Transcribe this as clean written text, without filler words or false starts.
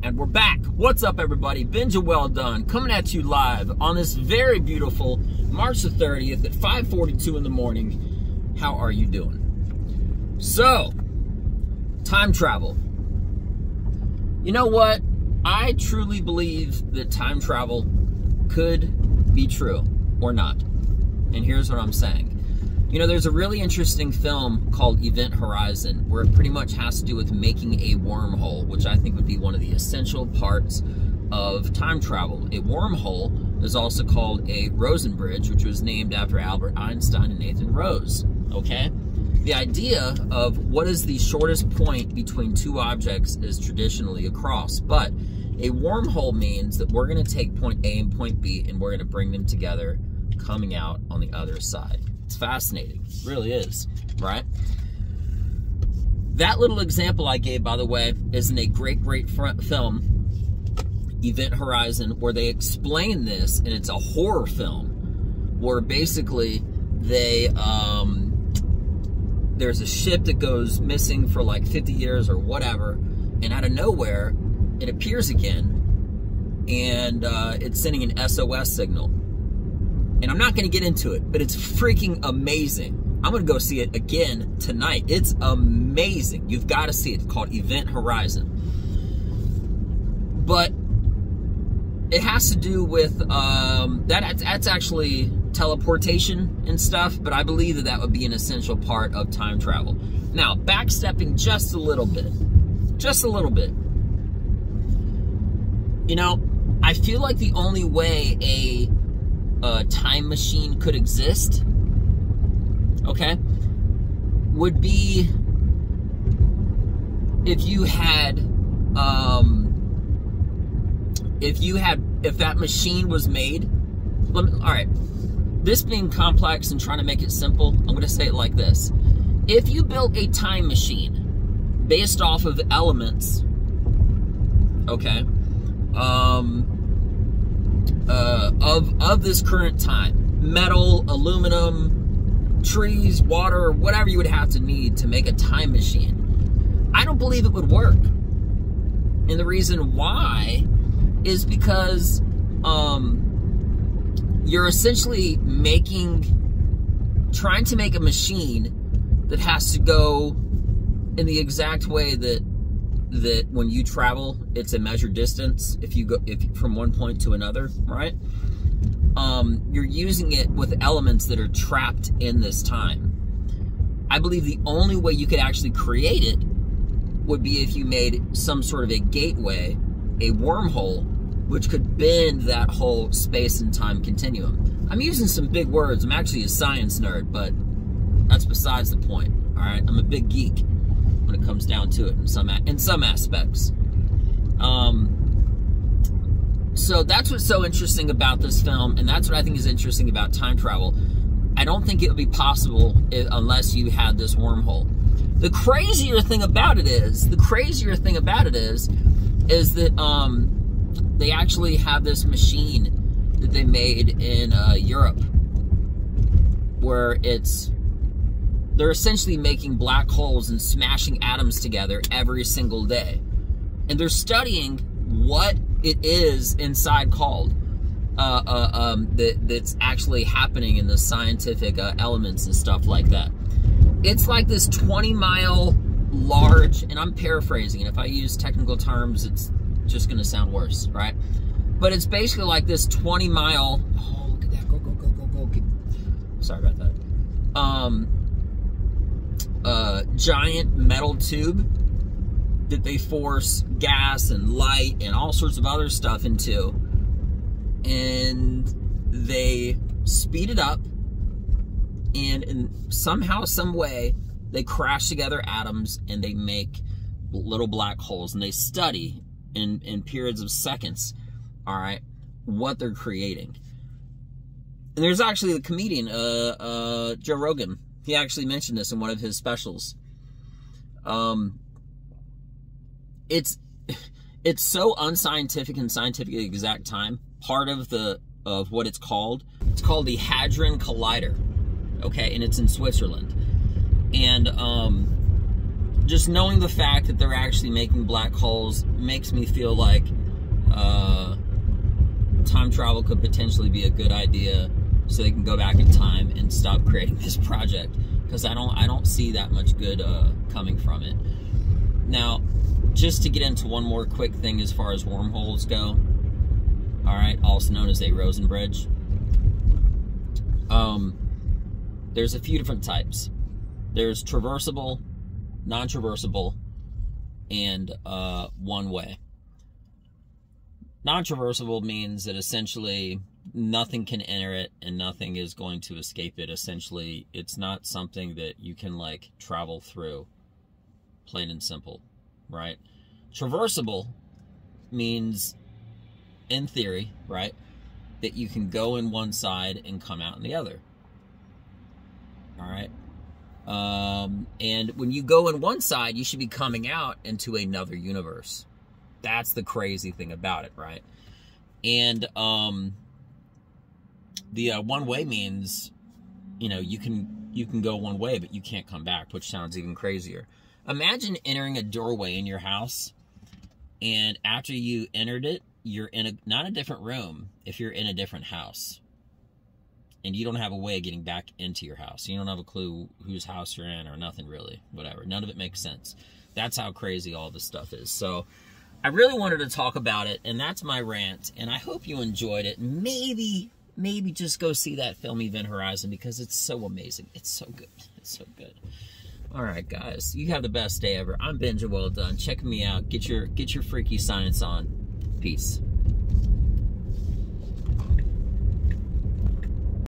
And we're back. What's up, everybody? Benja Welldone coming at you live on this very beautiful March the 30th at 5:42 in the morning. How are you doing? So, time travel. You know what? I truly believe that time travel could be true or not. And here's what I'm saying. You know, there's a really interesting film called Event Horizon where it pretty much has to do with making a wormhole, which I think would be one of the essential parts of time travel. A wormhole is also called a Rosen Bridge, which was named after Albert Einstein and Nathan Rose, okay? The idea of what is the shortest point between two objects is traditionally a cross, but a wormhole means that we're going to take point A and point B and we're going to bring them together, coming out on the other side. It's fascinating. It really is, right? That little example I gave, by the way, is in a great film, Event Horizon, where they explain this, and it's a horror film, where basically they, there's a ship that goes missing for like 50 years or whatever, and out of nowhere, it appears again, and it's sending an SOS signal. And I'm not going to get into it, but it's freaking amazing. I'm going to go see it again tonight. It's amazing. You've got to see it. It's called Event Horizon. But it has to do with, that's actually teleportation and stuff, but I believe that that would be an essential part of time travel. Now, backstepping just a little bit. Just a little bit. You know, I feel like the only way a time machine could exist, okay, would be if you had, if that machine was made. All right, this being complex and trying to make it simple, I'm going to say it like this. If you built a time machine based off of elements, okay, of this current time, metal, aluminum, trees, water, whatever you would have to need to make a time machine, I don't believe it would work. And the reason why is because you're essentially trying to make a machine that has to go in the exact way that when you travel, it's a measured distance. If from one point to another, right? You're using it with elements that are trapped in this time. I believe the only way you could actually create it would be if you made some sort of a gateway, a wormhole, which could bend that whole space and time continuum. I'm using some big words. I'm actually a science nerd, but that's besides the point. All right, I'm a big geek when it comes down to it in some aspects. So that's what's so interesting about this film, and that's what I think is interesting about time travel. I don't think it would be possible unless you had this wormhole. The crazier thing about it is that they actually have this machine that they made in Europe, where they're essentially making black holes and smashing atoms together every single day. And they're studying what it is inside called, that's actually happening in the scientific elements and stuff like that. It's like this 20-mile large, and I'm paraphrasing, and if I use technical terms, it's just going to sound worse, right? But it's basically like this 20-mile, oh, look at that, go. Sorry about that. Giant metal tube that they force gas and light and all sorts of other stuff into, and they speed it up, and somehow, some way, they crash together atoms and they make little black holes, and they study in periods of seconds, all right, what they're creating. And there's actually the comedian Joe Rogan. He actually mentioned this in one of his specials. It's so unscientific and scientific at the exact time. Part of what it's called the Hadron Collider, okay, and it's in Switzerland. And just knowing the fact that they're actually making black holes makes me feel like time travel could potentially be a good idea, so they can go back in time and stop creating this project, because I don't see that much good coming from it. Now, just to get into one more quick thing as far as wormholes go, all right, also known as a Rosen bridge. There's a few different types. There's traversable, non-traversable, and one-way. Non-traversable means that essentially nothing can enter it and nothing is going to escape it. Essentially, it's not something that you can like travel through, plain and simple, right? Traversable means, in theory, right, that you can go in one side and come out in the other. All right. And when you go in one side, you should be coming out into another universe. That's the crazy thing about it, right? And the one way means, you know, you can go one way, but you can't come back, which sounds even crazier. Imagine entering a doorway in your house, and after you entered it, you're in not a different room, if you're in a different house. And you don't have a way of getting back into your house. You don't have a clue whose house you're in or nothing really, whatever. None of it makes sense. That's how crazy all this stuff is. So I really wanted to talk about it, and that's my rant, and I hope you enjoyed it. Maybe just go see that film Event Horizon, because it's so amazing. It's so good. It's so good. All right, guys. You have the best day ever. I'm Benja Welldone. Check me out. Get your freaky science on. Peace.